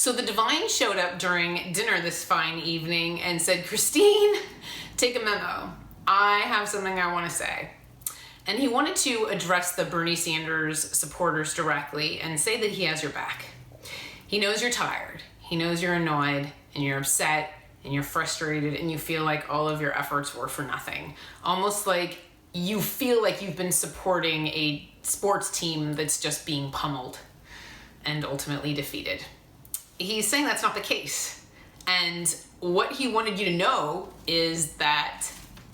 So the divine showed up during dinner this fine evening and said, Christine, take a memo. I have something I want to say. And he wanted to address the Bernie Sanders supporters directly and say that he has your back. He knows you're tired. He knows you're annoyed and you're upset and you're frustrated and you feel like all of your efforts were for nothing. Almost like you feel like you've been supporting a sports team that's just being pummeled and ultimately defeated. He's saying that's not the case. And what he wanted you to know is that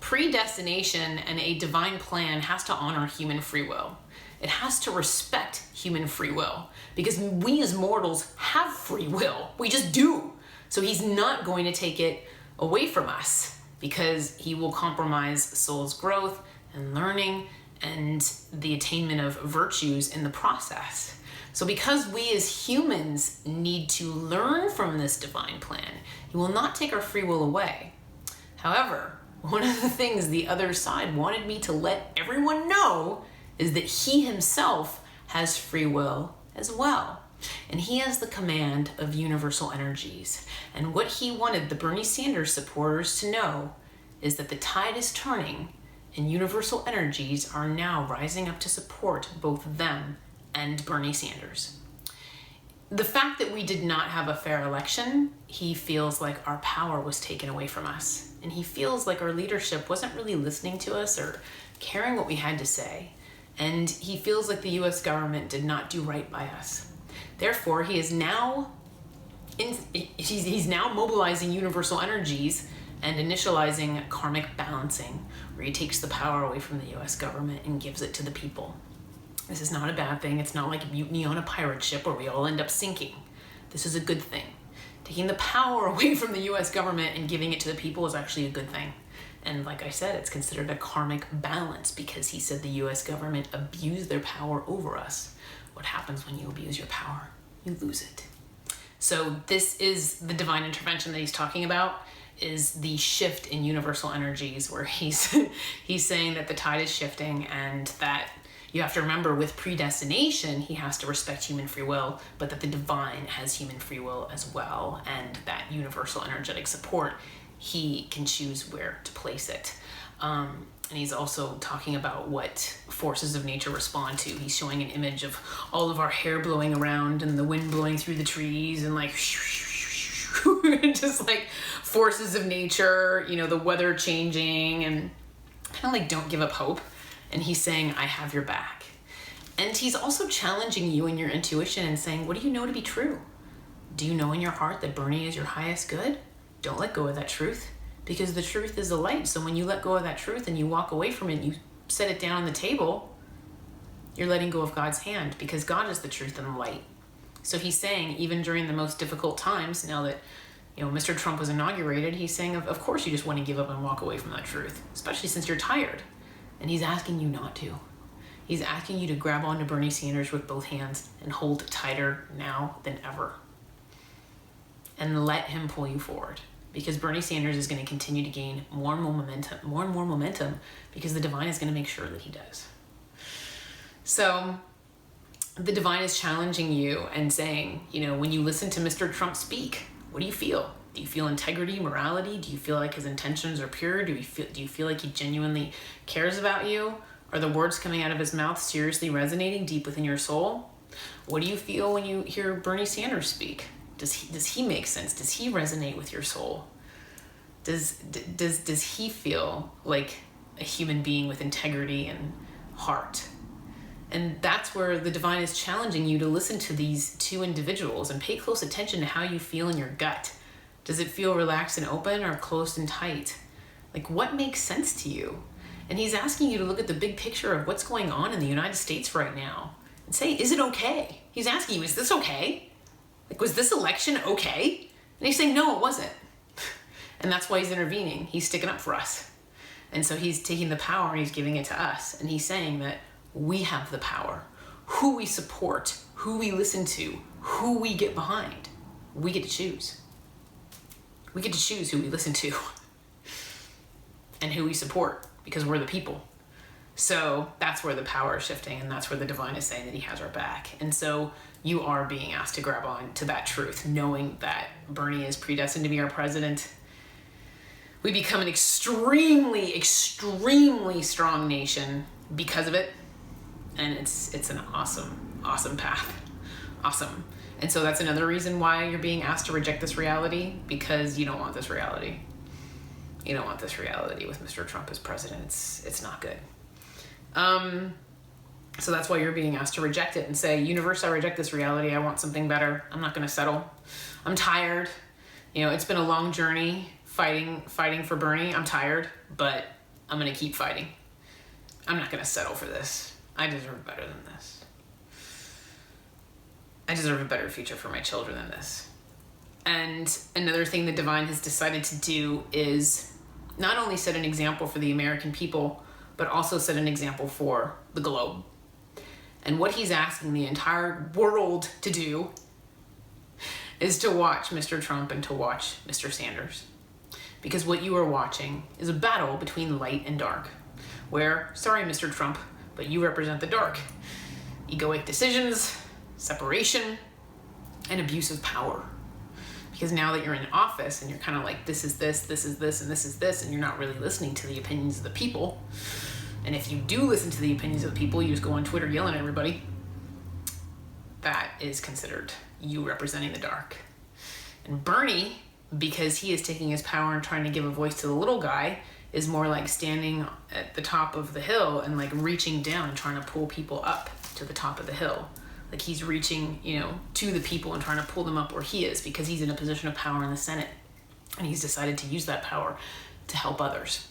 predestination and a divine plan has to honor human free will. It has to respect human free will because we as mortals have free will. We just do. So he's not going to take it away from us because he will compromise soul's growth and learning and the attainment of virtues in the process. So because we as humans need to learn from this divine plan, he will not take our free will away. However, one of the things the other side wanted me to let everyone know is that he himself has free will as well. And he has the command of universal energies. And what he wanted the Bernie Sanders supporters to know is that the tide is turning and universal energies are now rising up to support both them and Bernie Sanders. The fact that we did not have a fair election, he feels like our power was taken away from us. And he feels like our leadership wasn't really listening to us or caring what we had to say. And he feels like the US government did not do right by us. Therefore, he's now mobilizing universal energies and initializing karmic balancing, where he takes the power away from the US government and gives it to the people. This is not a bad thing. It's not like a mutiny on a pirate ship where we all end up sinking. This is a good thing. Taking the power away from the US government and giving it to the people is actually a good thing. And like I said, it's considered a karmic balance because he said the US government abused their power over us. What happens when you abuse your power? You lose it. So this is the divine intervention that he's talking about, is the shift in universal energies where he's saying that the tide is shifting and that you have to remember with predestination, he has to respect human free will, but that the divine has human free will as well. And that universal energetic support, he can choose where to place it. And he's also talking about what forces of nature respond to. He's showing an image of all of our hair blowing around and the wind blowing through the trees and like just like forces of nature, you know, the weather changing and kind of like don't give up hope. And he's saying, I have your back. And he's also challenging you in your intuition and saying, what do you know to be true? Do you know in your heart that Bernie is your highest good? Don't let go of that truth because the truth is the light. So when you let go of that truth and you walk away from it, and you set it down on the table, you're letting go of God's hand because God is the truth and the light. So he's saying, even during the most difficult times, now that Mr. Trump was inaugurated, he's saying, of course you just want to give up and walk away from that truth, especially since you're tired. And he's asking you not to. He's asking you to grab onto Bernie Sanders with both hands and hold tighter now than ever. And let him pull you forward. Because Bernie Sanders is going to continue to gain more and more momentum because the divine is going to make sure that he does. So the divine is challenging you and saying, when you listen to Mr. Trump speak, what do you feel? Do you feel integrity, morality? Do you feel like his intentions are pure? Do you feel like he genuinely cares about you? Are the words coming out of his mouth seriously resonating deep within your soul? What do you feel when you hear Bernie Sanders speak? Does he make sense? Does he resonate with your soul? Does he feel like a human being with integrity and heart? And that's where the divine is challenging you to listen to these two individuals and pay close attention to how you feel in your gut. Does it feel relaxed and open or closed and tight? Like, what makes sense to you? And he's asking you to look at the big picture of what's going on in the United States right now and say, is it okay? He's asking you, is this okay? Like, was this election okay? And he's saying, no, it wasn't. And that's why he's intervening. He's sticking up for us. And so he's taking the power and he's giving it to us. And he's saying that we have the power. Who we support, who we listen to, who we get behind, we get to choose. We get to choose who we listen to and who we support because we're the people. So that's where the power is shifting, and that's where the divine is saying that he has our back. And so you are being asked to grab on to that truth, knowing that Bernie is predestined to be our president. We become an extremely, extremely strong nation because of it. And it's an awesome, awesome path. Awesome. And so that's another reason why you're being asked to reject this reality, because you don't want this reality. You don't want this reality with Mr. Trump as president. It's not good. So that's why you're being asked to reject it and say, universe, I reject this reality. I want something better. I'm not going to settle. I'm tired. It's been a long journey fighting for Bernie. I'm tired, but I'm going to keep fighting. I'm not going to settle for this. I deserve better than this. I deserve a better future for my children than this. And another thing the divine has decided to do is not only set an example for the American people, but also set an example for the globe. And what he's asking the entire world to do is to watch Mr. Trump and to watch Mr. Sanders. Because what you are watching is a battle between light and dark, where, sorry, Mr. Trump, but you represent the dark. Egoic decisions, separation, and abuse of power. Because now that you're in office and you're kind of like, this is this, this is this, and this is this, and you're not really listening to the opinions of the people. And if you do listen to the opinions of the people, you just go on Twitter yelling at everybody. That is considered you representing the dark. And Bernie, because he is taking his power and trying to give a voice to the little guy, is more like standing at the top of the hill and like reaching down and trying to pull people up to the top of the hill. Like he's reaching, to the people and trying to pull them up where he is, because he's in a position of power in the Senate. And he's decided to use that power to help others.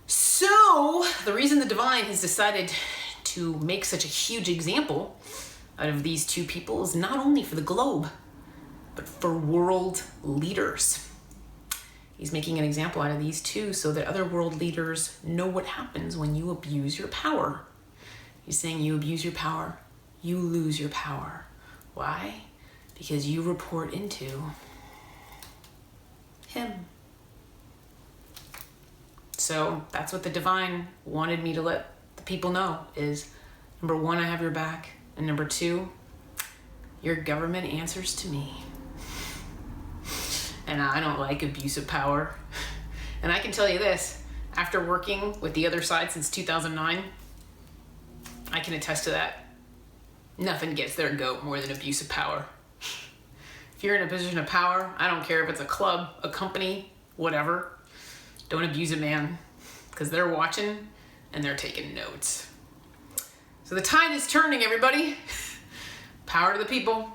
So the reason the divine has decided to make such a huge example out of these two people is not only for the globe, but for world leaders. He's making an example out of these two so that other world leaders know what happens when you abuse your power. He's saying you abuse your power, you lose your power. Why? Because you report into him. So that's what the divine wanted me to let the people know is, number one, I have your back. And number two, your government answers to me. And I don't like abuse of power. And I can tell you this, after working with the other side since 2009, I can attest to that. Nothing gets their goat more than abuse of power. If you're in a position of power, I don't care if it's a club, a company, whatever, don't abuse it, man, because they're watching and they're taking notes. So the tide is turning, everybody. Power to the people.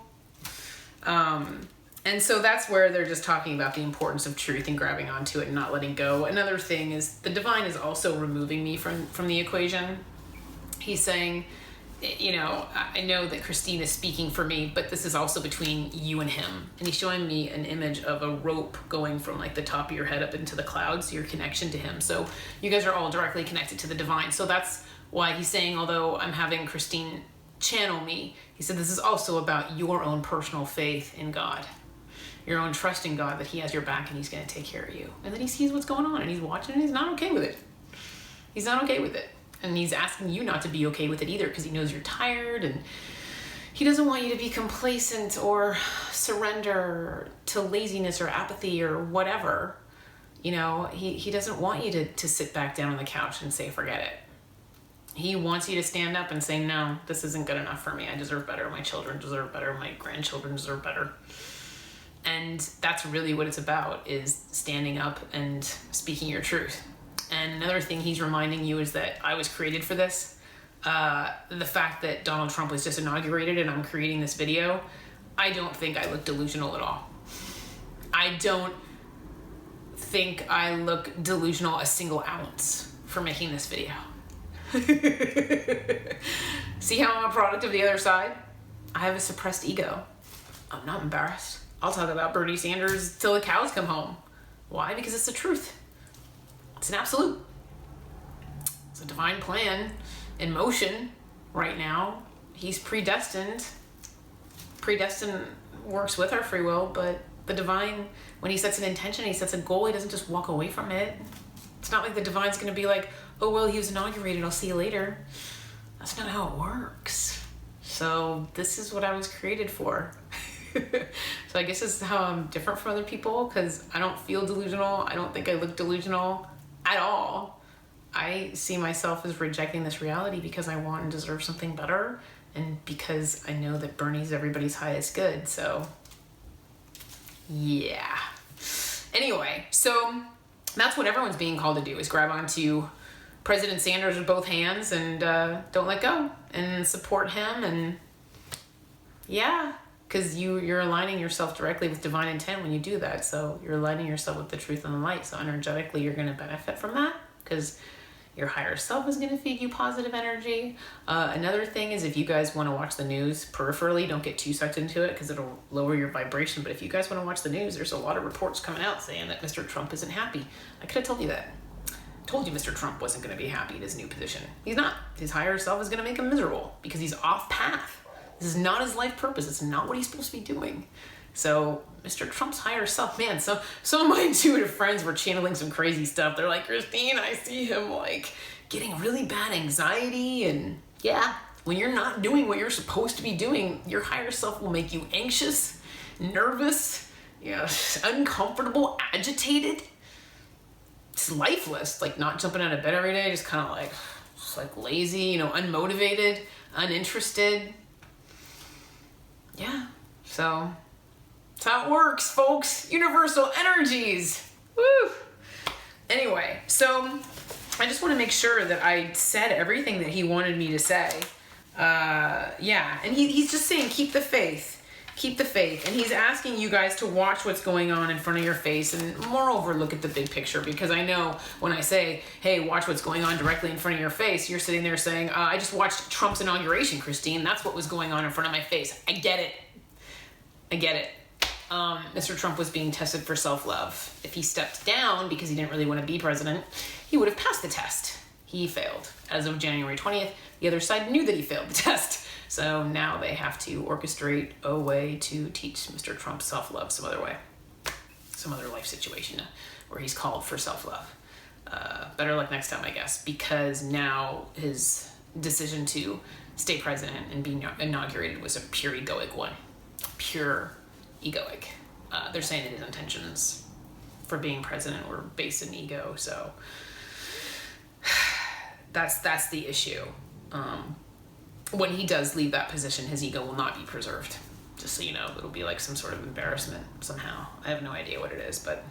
And so that's where they're just talking about the importance of truth and grabbing onto it and not letting go. Another thing is the divine is also removing me from the equation. He's saying, I know that Christine is speaking for me, but this is also between you and him. And he's showing me an image of a rope going from like the top of your head up into the clouds, your connection to him. So you guys are all directly connected to the divine. So that's why he's saying, although I'm having Christine channel me, he said this is also about your own personal faith in God. Your own trust in God that he has your back and he's going to take care of you. And then he sees what's going on and he's watching and he's not okay with it. He's not okay with it. And he's asking you not to be okay with it either, because he knows you're tired and he doesn't want you to be complacent or surrender to laziness or apathy or whatever. He doesn't want you to sit back down on the couch and say, forget it. He wants you to stand up and say, no, this isn't good enough for me. I deserve better. My children deserve better. My grandchildren deserve better. And that's really what it's about, is standing up and speaking your truth. And another thing he's reminding you is that I was created for this. The fact that Donald Trump was just inaugurated and I'm creating this video, I don't think I look delusional at all. I don't think I look delusional a single ounce for making this video. See how I'm a product of the other side? I have a suppressed ego. I'm not embarrassed. I'll talk about Bernie Sanders till the cows come home. Why? Because it's the truth. It's an absolute. It's a divine plan in motion right now. He's predestined. Predestined works with our free will, but the divine, when he sets an intention, he sets a goal, he doesn't just walk away from it. It's not like the divine's going to be like, oh, well, he was inaugurated, I'll see you later. That's not how it works. So this is what I was created for. So I guess this is how I'm different from other people, because I don't feel delusional. I don't think I look delusional at all. I see myself as rejecting this reality because I want and deserve something better, and because I know that Bernie's everybody's highest good. So yeah. Anyway, so that's what everyone's being called to do, is grab onto President Sanders with both hands and don't let go, and support him. And yeah, because you're aligning yourself directly with divine intent when you do that. So you're aligning yourself with the truth and the light. So energetically, you're going to benefit from that, because your higher self is going to feed you positive energy. Another thing is, if you guys want to watch the news peripherally, don't get too sucked into it because it'll lower your vibration. But if you guys want to watch the news, there's a lot of reports coming out saying that Mr. Trump isn't happy. I could have told you that. Told you Mr. Trump wasn't going to be happy in his new position. He's not. His higher self is going to make him miserable because he's off path. This is not his life purpose. It's not what he's supposed to be doing. So Mr. Trump's higher self, man, so some of my intuitive friends were channeling some crazy stuff. They're like, Christine, I see him like getting really bad anxiety. And yeah, when you're not doing what you're supposed to be doing, your higher self will make you anxious, nervous, uncomfortable, agitated. It's lifeless, like not jumping out of bed every day, just kind of like lazy, unmotivated, uninterested. Yeah, so that's how it works, folks. Universal energies. Woo! Anyway, so I just want to make sure that I said everything that he wanted me to say. Yeah, and he's just saying, keep the faith. Keep the faith. And he's asking you guys to watch what's going on in front of your face, and moreover, look at the big picture, because I know when I say, hey, watch what's going on directly in front of your face, you're sitting there saying, I just watched Trump's inauguration, Christine. That's what was going on in front of my face. I get it. Mr. Trump was being tested for self-love. If he stepped down because he didn't really want to be president, he would have passed the test. He failed. As of January 20th, the other side knew that he failed the test. So now they have to orchestrate a way to teach Mr. Trump self-love some other way. Some other life situation where he's called for self-love. Better luck next time, I guess, because now his decision to stay president and be inaugurated was a pure egoic one. Pure egoic. They're saying that his intentions for being president were based in ego, so that's the issue. When he does leave that position, his ego will not be preserved. Just so you know, it'll be like some sort of embarrassment somehow. I have no idea what it is, but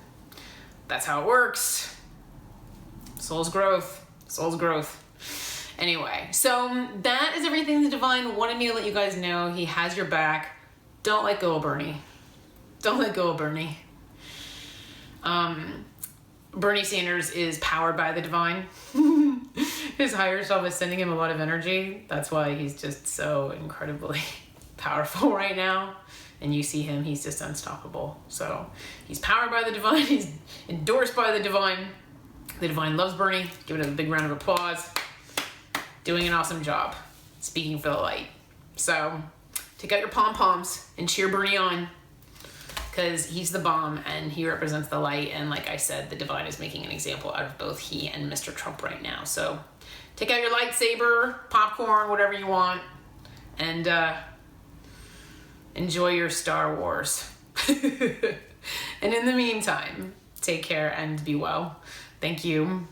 that's how it works. Soul's growth. Soul's growth. Anyway, so that is everything the divine wanted me to let you guys know. He has your back. Don't let go of Bernie. Don't let go of Bernie. Bernie Sanders is powered by the divine. His higher self is sending him a lot of energy. That's why he's just so incredibly powerful right now. And you see him, he's just unstoppable. So he's powered by the divine. He's endorsed by the divine. The divine loves Bernie. Give it a big round of applause. Doing an awesome job. Speaking for the light. So take out your pom-poms and cheer Bernie on, because he's the bomb and he represents the light. And like I said, the divine is making an example out of both he and Mr. Trump right now. So take out your lightsaber, popcorn, whatever you want, and enjoy your Star Wars. And in the meantime, take care and be well. Thank you.